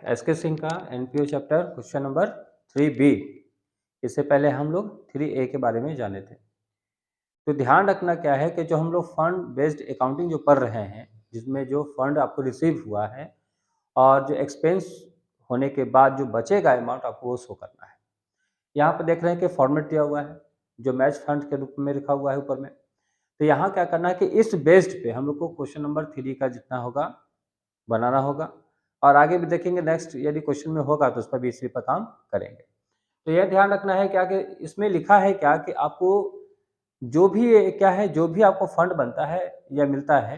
SK Singh का NPO chapter question number 3B। इससे पहले हम लोग 3A के बारे में जाने थे। तो ध्यान रखना क्या है कि जो हम लोग फंड बेस्ड अकाउंटिंग जो पढ़ रहे हैं, जिसमें जो फंड आपको रिसीव हुआ है और जो एक्सपेंस होने के बाद जो बचेगा अमाउंट आपको वो शो करना है। यहाँ पर देख रहे हैं कि फॉर्मेट दिया हुआ है जो मैच फंड के रूप में लिखा हुआ है ऊपर में। तो यहाँ क्या करना है कि इस बेस्ड पे हम लोग को क्वेश्चन नंबर 3 का जितना होगा बनाना होगा, और आगे भी देखेंगे नेक्स्ट यदि क्वेश्चन में होगा तो उस पर भी इसी पर काम करेंगे। तो यह ध्यान रखना है क्या कि इसमें लिखा है क्या कि आपको जो भी क्या है, जो भी आपको फंड बनता है या मिलता है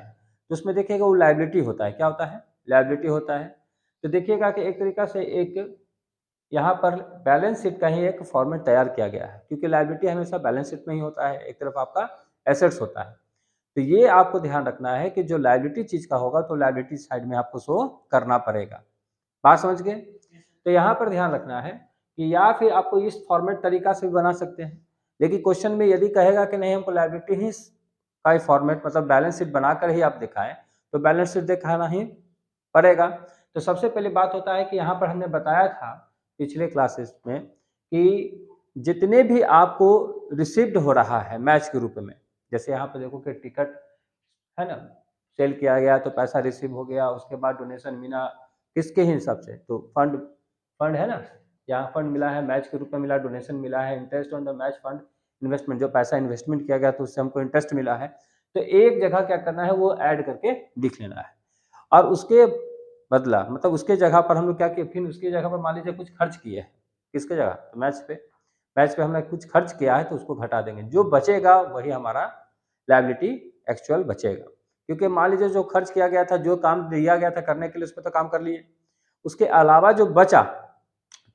तो उसमें देखिएगा वो लायबिलिटी होता है। क्या होता है? लायबिलिटी होता है। तो देखिएगा कि एक तरीका से एक यहाँ पर बैलेंस शीट का ही एक फॉर्मेट तैयार किया गया है, क्योंकि लायबिलिटी हमेशा बैलेंस शीट में ही होता है, एक तरफ आपका एसेट्स होता है। तो ये आपको ध्यान रखना है कि जो लायबिलिटी चीज का होगा तो लायबिलिटी साइड में आपको शो करना पड़ेगा। बात समझ गए? तो यहाँ पर ध्यान रखना है कि या फिर आपको इस फॉर्मेट तरीका से भी बना सकते हैं, लेकिन क्वेश्चन में यदि कहेगा कि नहीं हमको लायबिलिटी ही का फॉर्मेट मतलब बैलेंस शीट बनाकर ही आप दिखाएं तो बैलेंस शीट दिखाना ही पड़ेगा। तो सबसे पहले बात होता है कि यहाँ पर हमने बताया था पिछले क्लासेस में कि जितने भी आपको रिसीव्ड हो रहा है मैच के रूप में, जैसे यहाँ पर देखो कि टिकट है ना सेल किया गया तो पैसा रिसीव हो गया, उसके बाद डोनेशन मिला किसके हिसाब से, तो फंड फंड है ना, यहाँ फंड मिला है मैच के रूप में मिला, डोनेशन मिला है, interest on the match fund investment जो पैसा इन्वेस्टमेंट किया गया तो उससे हमको इंटरेस्ट मिला है। तो एक जगह क्या करना है वो ऐड करके लिख लेना है, और उसके बदला मतलब उसके जगह पर हम लोग क्या किए, फिर उसकी जगह पर मान लीजिए कुछ खर्च किए हैं, किसके जगह, तो मैच पे हमने कुछ खर्च किया है तो उसको घटा देंगे, जो बचेगा वही हमारा लायबिलिटी एक्चुअल बचेगा। क्योंकि मान लीजिए जो खर्च किया गया था, जो काम दिया गया था करने के लिए, उस पर तो काम कर लिए, उसके अलावा जो बचा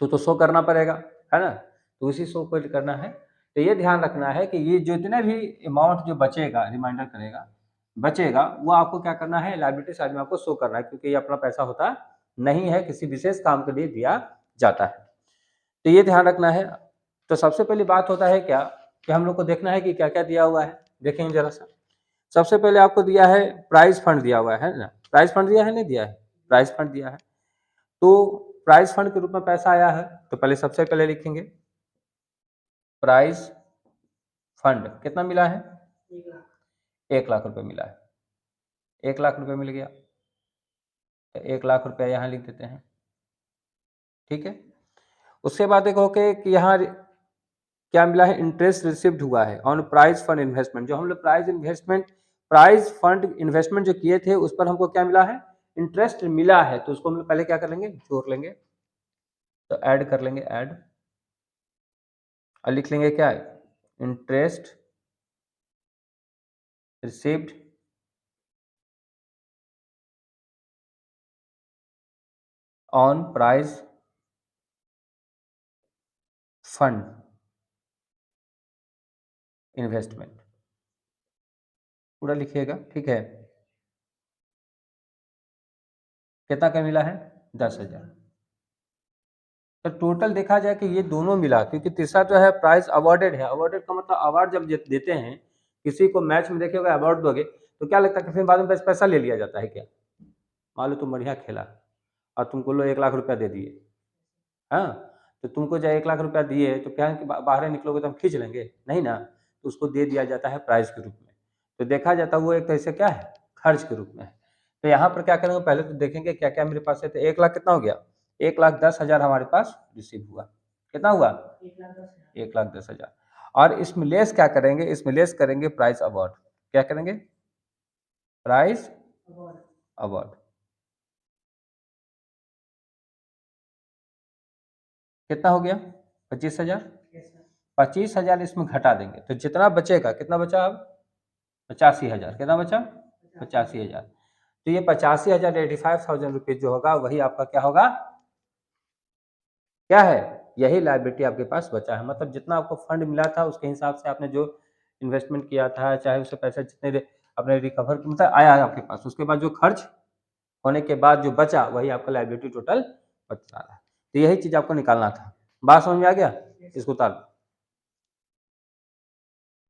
तो शो करना पड़ेगा, है ना, तो उसी शो को करना है। तो ये ध्यान रखना है कि ये जितने भी अमाउंट जो बचेगा रिमाइंडर करेगा बचेगा वो आपको क्या करना है लायबिलिटी साइड में आपको शो करना है, क्योंकि ये अपना पैसा होता नहीं है, किसी विशेष काम के लिए दिया जाता है। तो ये ध्यान रखना है। तो सबसे पहली बात होता है क्या कि हम लोग को देखना है कि क्या क्या दिया हुआ है। देखेंगे जरा सा, सबसे पहले आपको दिया है प्राइज फंड दिया हुआ है ना, प्राइज फंड दिया है नहीं दिया है, प्राइज फंड दिया है। तो प्राइज फंड के रूप में पैसा आया है तो पहले सबसे पहले लिखेंगे प्राइज फंड कितना मिला है, 1 लाख रुपए मिला है, 1 लाख रुपए मिल गया, तो 1 लाख रुपया यहाँ लिख देते हैं, ठीक है। उसके बाद देखो कि यहाँ क्या मिला है, इंटरेस्ट रिसीव्ड हुआ है ऑन प्राइज फंड इन्वेस्टमेंट, जो हम लोग प्राइज फंड इन्वेस्टमेंट जो किए थे उस पर हमको क्या मिला है, इंटरेस्ट मिला है, तो उसको हम लोग पहले क्या कर लेंगे, जोड़ लेंगे, तो ऐड कर लेंगे, ऐड, और लिख लेंगे क्या है, interest received on prize fund investment, पूरा लिखिएगा, ठीक है। कितना का मिला है, 10,000। तो टोटल देखा जाए कि ये दोनों मिला, क्योंकि तीसरा जो है प्राइज अवार्डेड है, अवार्डेड का मतलब अवार्ड जब देते हैं किसी को मैच में, देखिएगा अवार्ड दोगे तो क्या लगता है कि फिर बाद में पैसा ले लिया जाता है क्या, मान लो तुम बढ़िया खेला और तुमको लो 1 लाख रुपया दे दिए, हाँ, तो तुमको जब 1 लाख रुपया दिए तो क्या बाहर निकलोगे तो हम खींच लेंगे नहीं ना, तो उसको दे दिया जाता है प्राइज के रूप में। तो देखा जाता है वो एक तरह से क्या है, खर्च के रूप में है। तो यहाँ पर क्या करेंगे, पहले तो देखेंगे क्या क्या मेरे पास है, तो 1 लाख कितना हो गया, 1,10,000 हमारे पास रिसीव हुआ, कितना हुआ, 1,10,000। और इसमें लेस क्या करेंगे, इसमें लेस करेंगे प्राइज अवार्ड, क्या करेंगे, प्राइज अवार्ड कितना हो गया, 25,000, 25,000 इसमें घटा देंगे तो जितना बचेगा, कितना बचा अब, 85,000, कितना बचा, 85,000। तो ये 85,000 85,000 रुपीज जो होगा वही आपका क्या होगा, क्या है, यही लायबिलिटी आपके पास बचा है। मतलब जितना आपको फंड मिला था उसके हिसाब से आपने जो इन्वेस्टमेंट किया था, चाहे उससे पैसा जितने अपने रिकवर मतलब आया है आपके पास, उसके बाद जो खर्च होने के बाद जो बचा वही आपका लायबिलिटी टोटल बचा रहा है। तो यही चीज आपको निकालना था। बात समझ में आ गया, इसको उतार